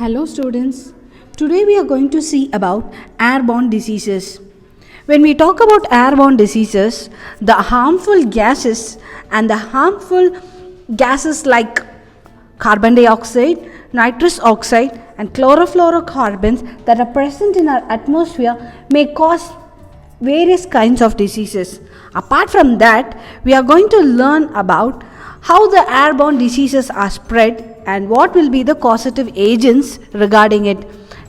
Hello students, today we are going to see about airborne diseases. When we talk about airborne diseases, the harmful gases and the harmful gases like carbon dioxide, nitrous oxide and chlorofluorocarbons that are present in our atmosphere may cause various kinds of diseases. Apart from that, we are going to learn about how the airborne diseases are spread and what will be the causative agents regarding it.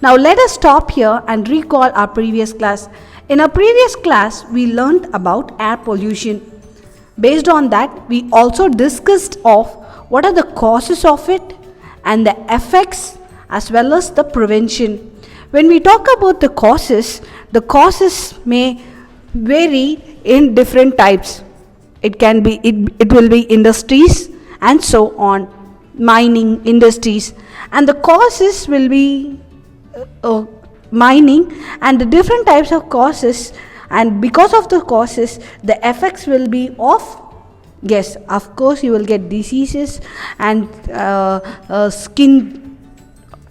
Now let us stop here and recall our previous class. In our previous class, we learned about air pollution. Based on that, we also discussed of what are the causes of it and the effects as well as the prevention. When we talk about the causes may vary in different types. It will be industries and so on, mining industries, and the causes will be mining and the different types of causes, and because of the causes the effects will be of, yes, of course you will get diseases and skin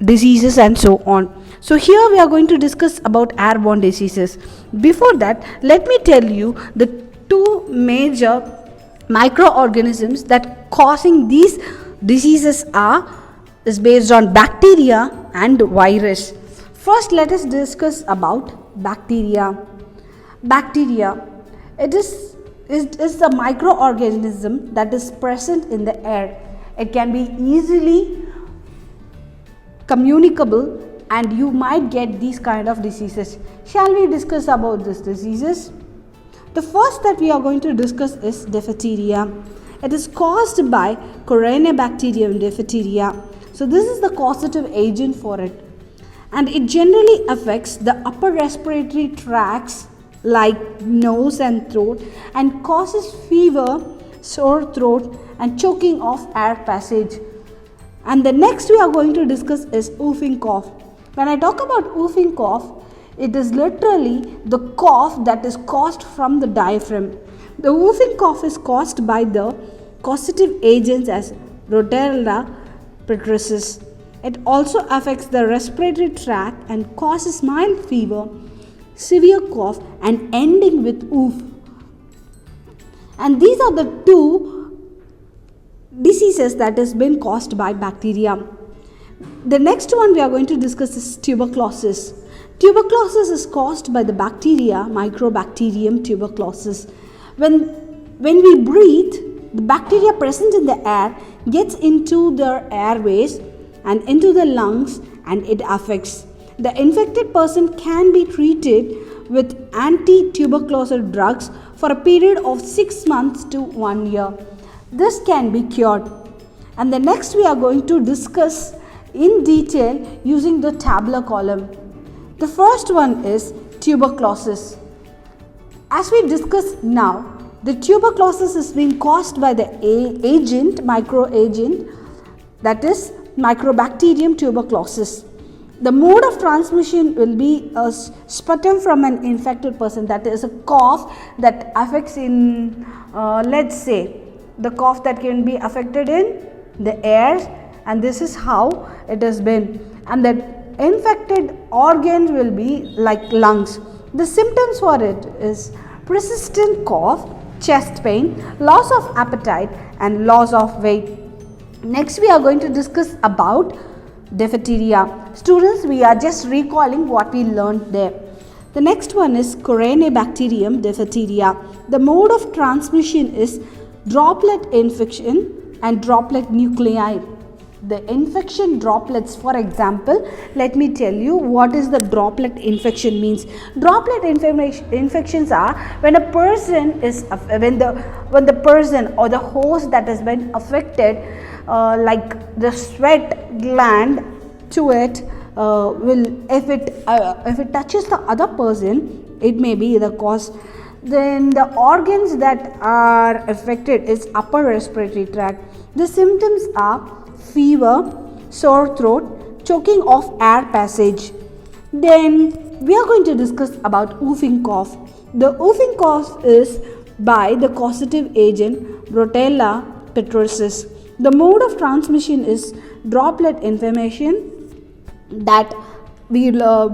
diseases and so on. So here we are going to discuss about airborne diseases. Before that, let me tell you the two major microorganisms that causing these diseases is based on bacteria and virus. First, let us discuss about bacteria. Bacteria, it is the microorganism that is present in the air. It can be easily communicable and you might get these kind of diseases. Shall we discuss about these diseases? The first that we are going to discuss is diphtheria. It is caused by Corynebacterium diphtheria. So this is the causative agent for it. And it generally affects the upper respiratory tracts like nose and throat and causes fever, sore throat and choking of air passage. And the next we are going to discuss is whooping cough. When I talk about whooping cough, it is literally the cough that is caused from the diaphragm. The whooping cough is caused by the causative agents as Rotella pertussis. It also affects the respiratory tract and causes mild fever, severe cough and ending with woof. And these are the two diseases that has been caused by bacteria. The next one we are going to discuss is tuberculosis. Tuberculosis is caused by the bacteria Mycobacterium tuberculosis. When we breathe, the bacteria present in the air gets into the airways and into the lungs and it affects. The infected person can be treated with anti-tuberculosis drugs for a period of 6 months to 1 year. This can be cured. And the next we are going to discuss in detail using the tabular column. The first one is tuberculosis. As we discussed now, the tuberculosis is being caused by the microagent, that is Mycobacterium tuberculosis. The mode of transmission will be a sputum from an infected person, that is a cough that affects in, let's say, the cough that can be affected in the air, and this is how it has been. And the infected organ will be like lungs. The symptoms for it is persistent cough, chest pain, loss of appetite and loss of weight. Next we are going to discuss about diphtheria. Students, we are just recalling what we learned there. The next one is Corynebacterium diphtheria. The mode of transmission is droplet infection and droplet nuclei. The infection droplets, for example, let me tell you what is the droplet infection means. Droplet infections are when a person is when the person or the host that has been affected, like the sweat gland to it will, if it touches the other person, it may be the cause. Then the organs that are affected is upper respiratory tract. The symptoms are fever, sore throat, choking of air passage. Then we are going to discuss about whooping cough. The whooping cough is by the causative agent Rotella pertussis. The mode of transmission is droplet inflammation that we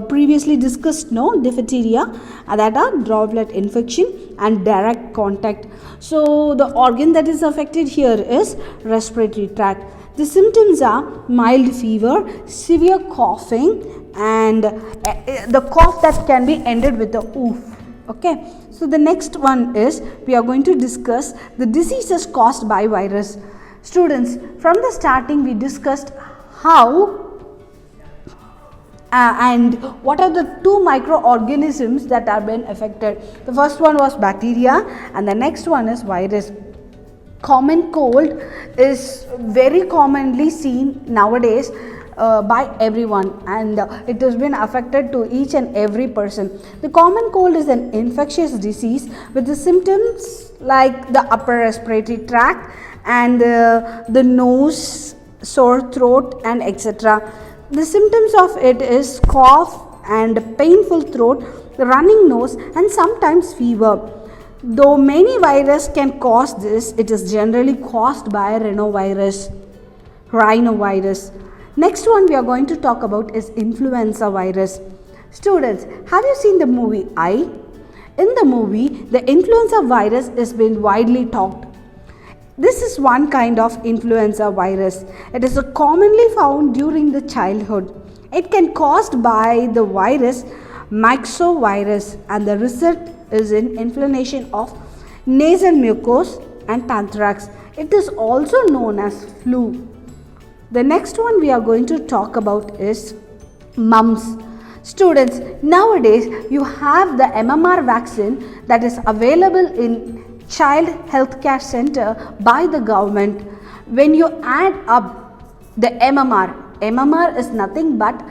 previously discussed, no, diphtheria, that are droplet infection and direct contact. So the organ that is affected here is respiratory tract. The symptoms are mild fever, severe coughing, and the cough that can be ended with a oof. Okay, so the next one is we are going to discuss the diseases caused by virus. Students, from the starting we discussed how and what are the two microorganisms that are been affected. The first one was bacteria and the next one is virus. Common cold is very commonly seen nowadays by everyone, and it has been affected to each and every person. The common cold is an infectious disease with the symptoms like the upper respiratory tract and the nose, sore throat, and etc. The symptoms of it is cough and painful throat, running nose, and sometimes fever. Though many viruses can cause this, it is generally caused by rhinovirus. Next one we are going to talk about is influenza virus. Students, have you seen the movie I? In the movie, the influenza virus has been widely talked. This is one kind of influenza virus. It is commonly found during the childhood. It can caused by the virus myxovirus, and the result is in inflammation of nasal mucosa and pharynx. It is also known as flu. The next one we are going to talk about is mumps. Students, nowadays you have the MMR vaccine that is available in child health care center by the government. When you add up the MMR is nothing but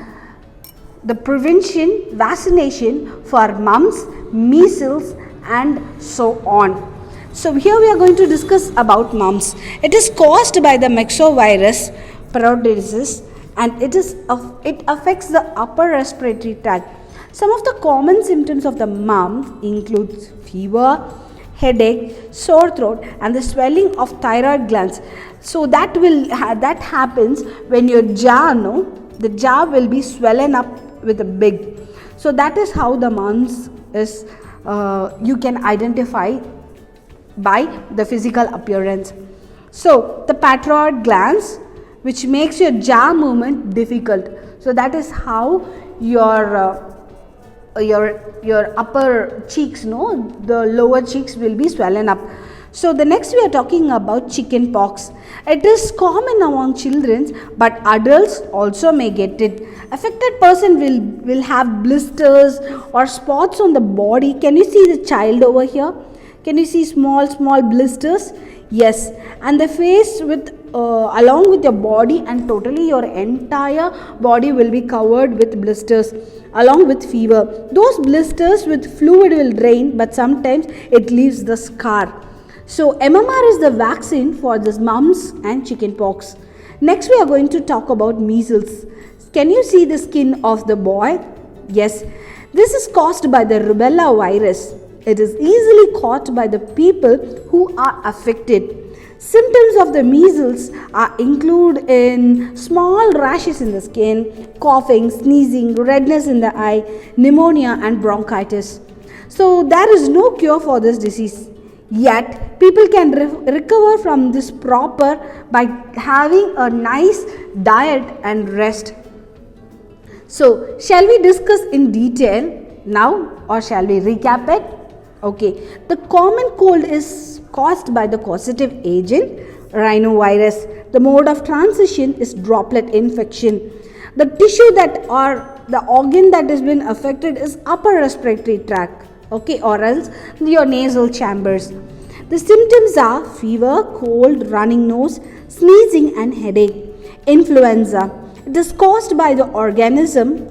the prevention vaccination for mumps, measles, and so on. So here we are going to discuss about mumps. It is caused by the myxovirus parodiasis, and it affects the upper respiratory tract. Some of the common symptoms of the mumps include fever, headache, sore throat, and the swelling of thyroid glands. So that happens when your jaw, the jaw will be swollen up with a big. So that is how the mumps is you can identify by the physical appearance. So the thyroid glands, which makes your jaw movement difficult. So that is how your upper cheeks, the lower cheeks will be swollen up. So the next we are talking about chicken pox. It is common among children, but adults also may get it. Affected person will have blisters or spots on the body. Can you see the child over here? Can you see small blisters? Yes, and the face with along with your body, and totally your entire body will be covered with blisters along with fever. Those blisters with fluid will drain, but sometimes it leaves the scar. So MMR is the vaccine for this mumps and chicken pox. Next we are going to talk about measles. Can you see the skin of the boy? Yes, this is caused by the rubella virus. It is easily caught by the people who are affected. Symptoms of the measles include in small rashes in the skin, coughing, sneezing, redness in the eye, pneumonia, and bronchitis. So there is no cure for this disease. Yet people can recover from this proper by having a nice diet and rest. So shall we discuss in detail now, or shall we recap it? Okay, the common cold is caused by the causative agent rhinovirus. The mode of transmission is droplet infection. The tissue the organ that has been affected is upper respiratory tract, okay, or else your nasal chambers. The symptoms are fever, cold, running nose, sneezing, and headache. Influenza. It is caused by the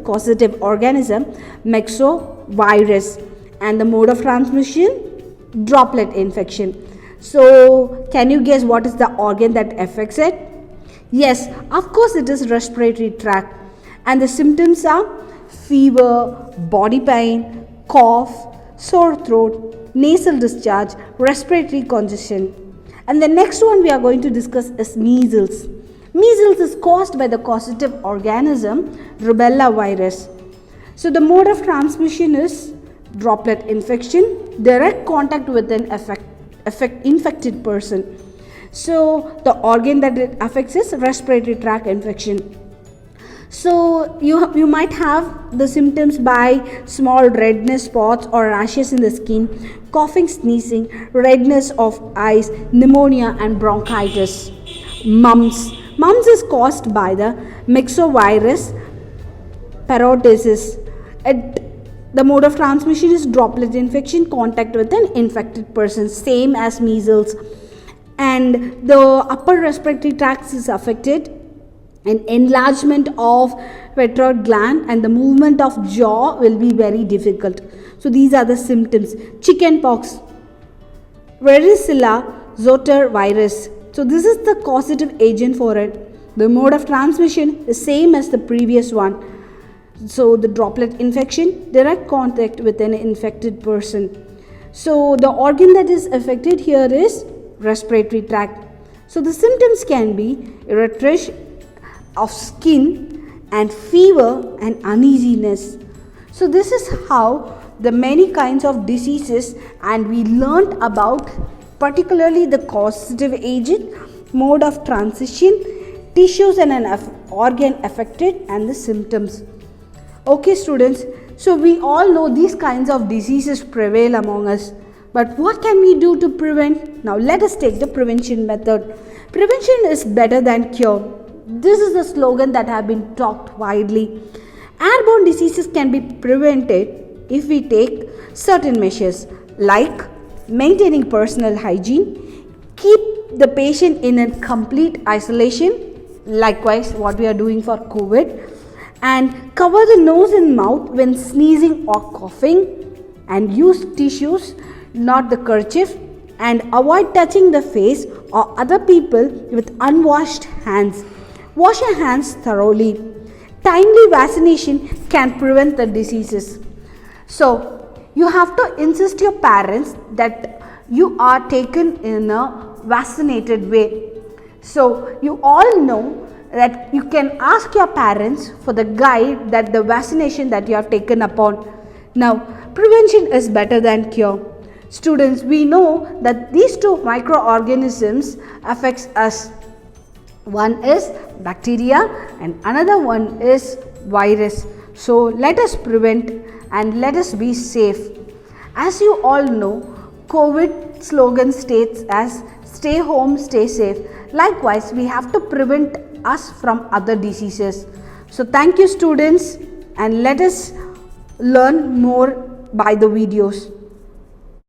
causative organism, myxovirus, and the mode of transmission, droplet infection. So, can you guess what is the organ that affects it? Yes, of course it is respiratory tract, and the symptoms are fever, body pain, cough, sore throat, nasal discharge, respiratory congestion. And the next one we are going to discuss is measles. Measles is caused by the causative organism rubella virus. So the mode of transmission is droplet infection, direct contact with an infected person. So the organ that it affects is respiratory tract infection. So you might have the symptoms by small redness spots or rashes in the skin, coughing, sneezing, redness of eyes, pneumonia and bronchitis. Mumps. Mumps is caused by the myxovirus parodosis. The mode of transmission is droplet infection, contact with an infected person, same as measles. And the upper respiratory tract is affected, an enlargement of thyroid gland and the movement of jaw will be very difficult. So these are the symptoms. Chickenpox, varicella zoster virus. So this is the causative agent for it. The mode of transmission is same as the previous one. So the droplet infection, direct contact with an infected person. So the organ that is affected here is respiratory tract. So the symptoms can be rash of skin and fever and uneasiness. So this is how the many kinds of diseases, and we learned about particularly the causative agent, mode of transition, tissues and an organ affected, and the symptoms. Okay students, so we all know these kinds of diseases prevail among us. But what can we do to prevent? Now let us take the prevention method. Prevention is better than cure. This is the slogan that have been talked widely. Airborne diseases can be prevented if we take certain measures like maintaining personal hygiene, keep the patient in a complete isolation, likewise what we are doing for COVID, and cover the nose and mouth when sneezing or coughing, and use tissues, not the kerchief, and avoid touching the face or other people with unwashed hands. Wash your hands thoroughly. Timely vaccination can prevent the diseases. So you have to insist your parents that you are taken in a vaccinated way. So you all know that you can ask your parents for the guide that the vaccination that you have taken upon. Now prevention is better than cure. Students, we know that these two microorganisms affects us. One is bacteria and another one is virus. So let us prevent and let us be safe. As you all know, COVID slogan states as stay home, stay safe. Likewise, we have to prevent us from other diseases. So thank you students, and let us learn more by the videos.